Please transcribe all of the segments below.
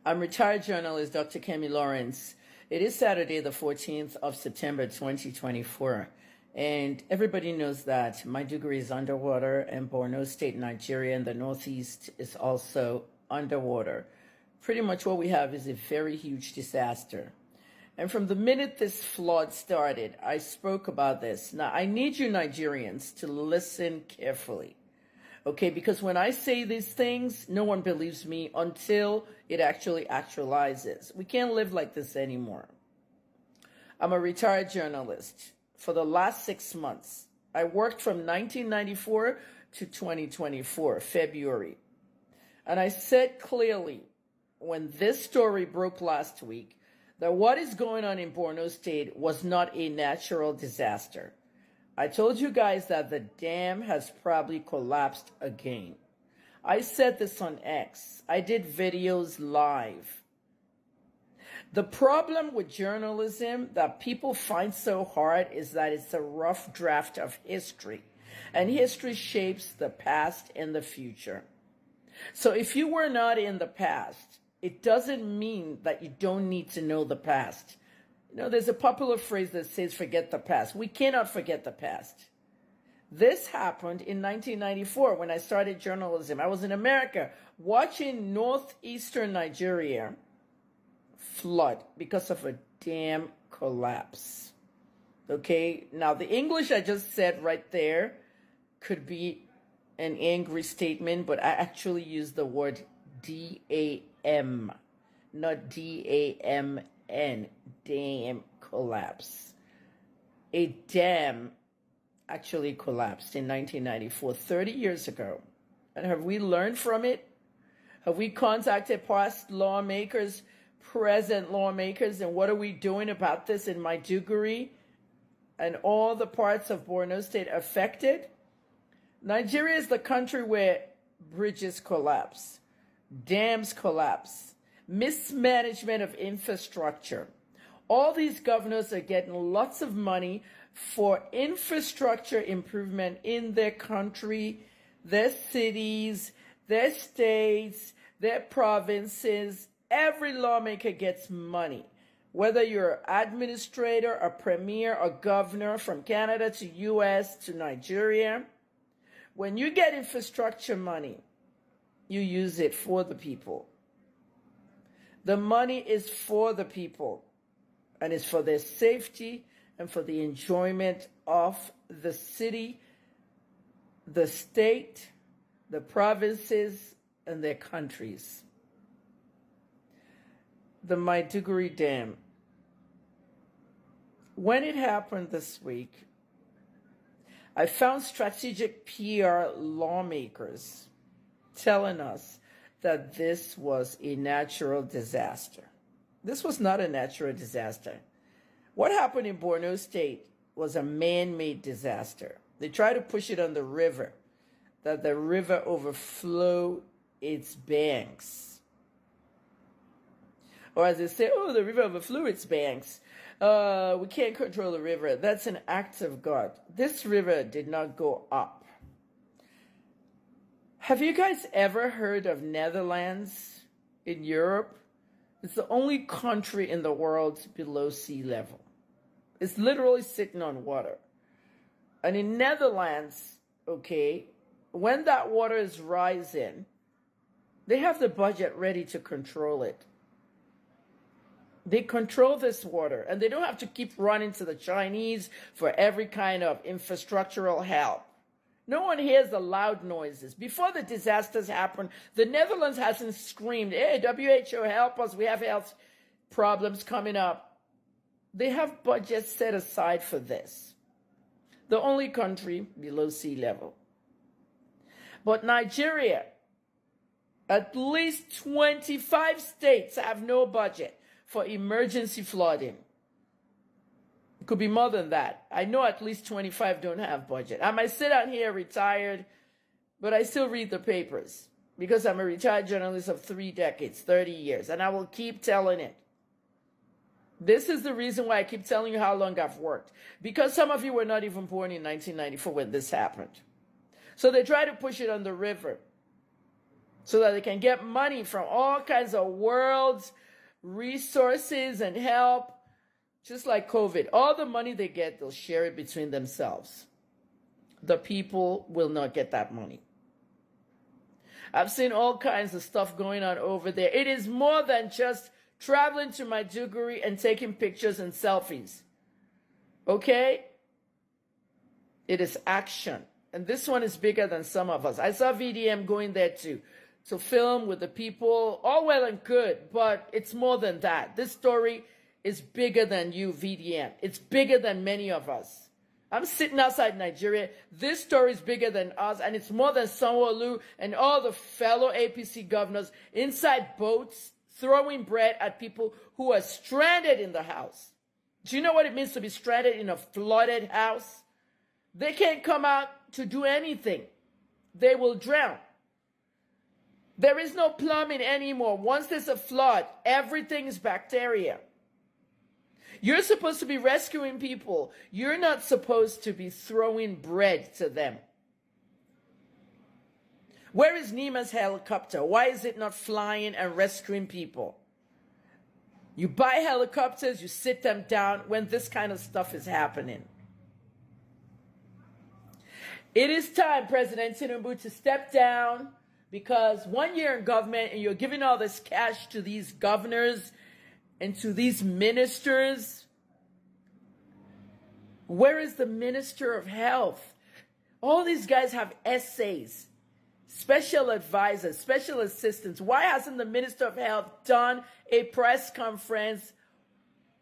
I'm retired journalist Dr. Kemi Lawrence. It is Saturday, the 14th of September, 2024. And everybody knows that Maiduguri is underwater and Borno State, Nigeria, and the Northeast is also underwater. Pretty much what we have is a very huge disaster. And from the minute this flood started, I spoke about this. Now, I need you Nigerians to listen carefully. Okay, because when I say these things, no one believes me until it actually actualizes. We can't live like this anymore. I'm a retired journalist. For the last 6 months, I worked from 1994 to 2024, February. And I said clearly when this story broke last week that what is going on in Borno State was not a natural disaster. I told you guys that the dam has probably collapsed again. I said this on X. I did videos live. The problem with journalism that people find so hard is that it's a rough draft of history. And history shapes the past and the future. So if you were not in the past, it doesn't mean that you don't need to know the past. You know, there's a popular phrase that says, forget the past. We cannot forget the past. This happened in 1994 when I started journalism. I was in America watching northeastern Nigeria flood because of a dam collapse. Okay, now the English I just said right there could be an angry statement, but I actually used the word D-A-M, not D-A-M-N, dam collapse. A dam actually collapsed in 1994, 30 years ago. And have we learned from it? Have we contacted past lawmakers, present lawmakers, and what are we doing about this in Maiduguri and all the parts of Borno State affected? Nigeria is the country where bridges collapse, dams collapse, mismanagement of infrastructure. All these governors are getting lots of money for infrastructure improvement in their country, their cities, their states, their provinces. Every lawmaker gets money. Whether you're an administrator, a premier, a governor from Canada to US to Nigeria, when you get infrastructure money, you use it for the people. The money is for the people, and it's for their safety and for the enjoyment of the city, the state, the provinces, and their countries. The Maiduguri Dam. When it happened this week, I found strategic PR lawmakers telling us that this was a natural disaster. This was not a natural disaster. What happened in Borno State was a man-made disaster. They tried to push it on the river, that the river overflowed its banks. Or as they say, oh, the river overflew its banks. We can't control the river. That's an act of God. This river did not go up. Have you guys ever heard of Netherlands in Europe? It's the only country in the world below sea level. It's literally sitting on water. And in Netherlands, okay, when that water is rising, they have the budget ready to control it. They control this water, and they don't have to keep running to the Chinese for every kind of infrastructural help. No one hears the loud noises. Before the disasters happen, the Netherlands hasn't screamed, hey, WHO, help us, we have health problems coming up. They have budgets set aside for this. The only country below sea level. But Nigeria, at least 25 states have no budget for emergency flooding. It could be more than that. I know at least 25 don't have budget. I might sit out here retired, but I still read the papers because I'm a retired journalist of 3 decades, 30 years, and I will keep telling it. This is the reason why I keep telling you how long I've worked, because some of you were not even born in 1994 when this happened. So they try to push it on the river. so that they can get money from all kinds of world's resources and help, just like COVID. All the money they get, they'll share it between themselves. The people will not get that money. I've seen all kinds of stuff going on over there. It is more than just traveling to Maiduguri and taking pictures and selfies. Okay? It is action. And this one is bigger than some of us. I saw VDM going there to film with the people. All well and good, but it's more than that. This story is bigger than you, VDM. It's bigger than many of us. I'm sitting outside Nigeria. This story is bigger than us, and it's more than Sanwo-Olu and all the fellow APC governors inside boats throwing bread at people who are stranded in the house. Do you know what it means to be stranded in a flooded house? They can't come out to do anything. They will drown. There is no plumbing anymore. Once there's a flood, everything is bacteria. You're supposed to be rescuing people. You're not supposed to be throwing bread to them. Where is Nima's helicopter? Why is it not flying and rescuing people? You buy helicopters, you sit them down when this kind of stuff is happening. It is time, President Tinubu, to step down, because 1 year in government and you're giving all this cash to these governors and to these ministers. Where is the Minister of Health? All these guys have essays, special advisors, special assistants. Why hasn't the Minister of Health done a press conference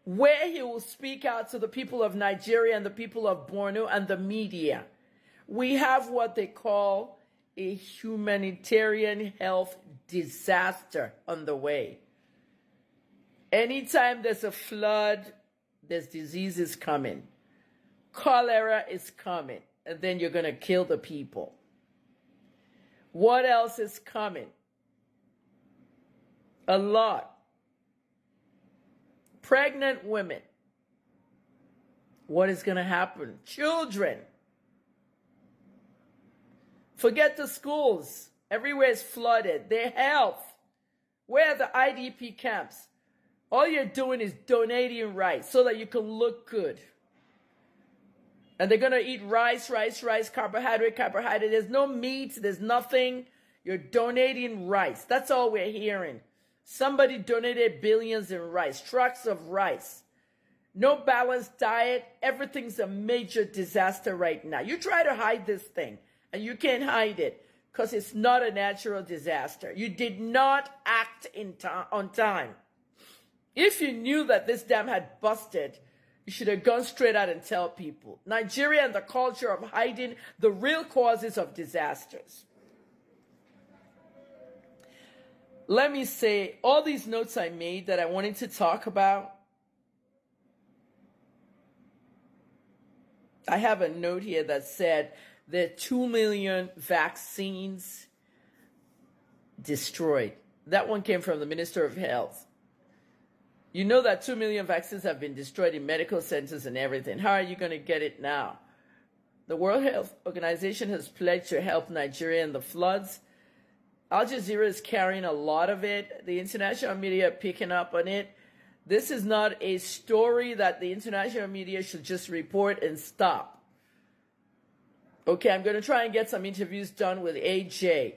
where he will speak out to the people of Nigeria and the people of Borno and the media? We have what they call a humanitarian health disaster on the way. Anytime there's a flood, there's diseases coming. Cholera is coming, and then you're going to kill the people. What else is coming? A lot. Pregnant women. What is going to happen? Children. Forget the schools. Everywhere is flooded. Their health. Where are the IDP camps? All you're doing is donating rice so that you can look good. And they're going to eat rice, carbohydrate. There's no meat. There's nothing. You're donating rice. That's all we're hearing. Somebody donated billions in rice, trucks of rice. No balanced diet. Everything's a major disaster right now. You try to hide this thing, and you can't hide it because it's not a natural disaster. You did not act on time. If you knew that this dam had busted, you should have gone straight out and tell people. Nigeria and the culture of hiding the real causes of disasters. Let me say, all these notes I made that I wanted to talk about, I have a note here that said there are 2 million vaccines destroyed. That one came from the Minister of Health. You know that 2 million vaccines have been destroyed in medical centers and everything. How are you going to get it now? The World Health Organization has pledged to help Nigeria in the floods. Al Jazeera is carrying a lot of it. The international media are picking up on it. This is not a story that the international media should just report and stop. Okay, I'm going to try and get some interviews done with AJ.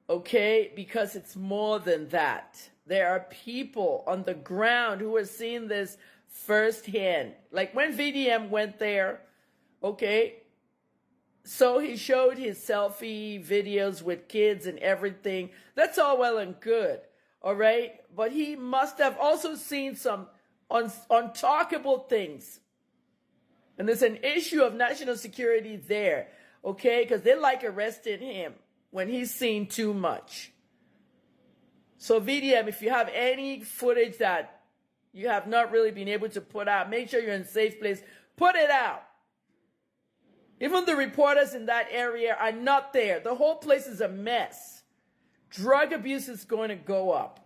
Okay, because it's more than that. There are people on the ground who are seeing this firsthand. Like when VDM went there, okay, so he showed his selfie videos with kids and everything. That's all well and good, all right? But he must have also seen some untalkable things. And there's an issue of national security there, okay? Because they like arresting him when he's seen too much. So VDM, if you have any footage that you have not really been able to put out, make sure you're in a safe place. Put it out. Even the reporters in that area are not there. The whole place is a mess. Drug abuse is going to go up.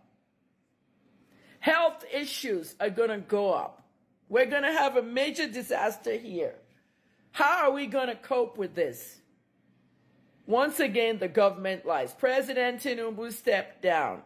Health issues are going to go up. We're going to have a major disaster here. How are we going to cope with this? Once again, the government lies. President Tinubu stepped down.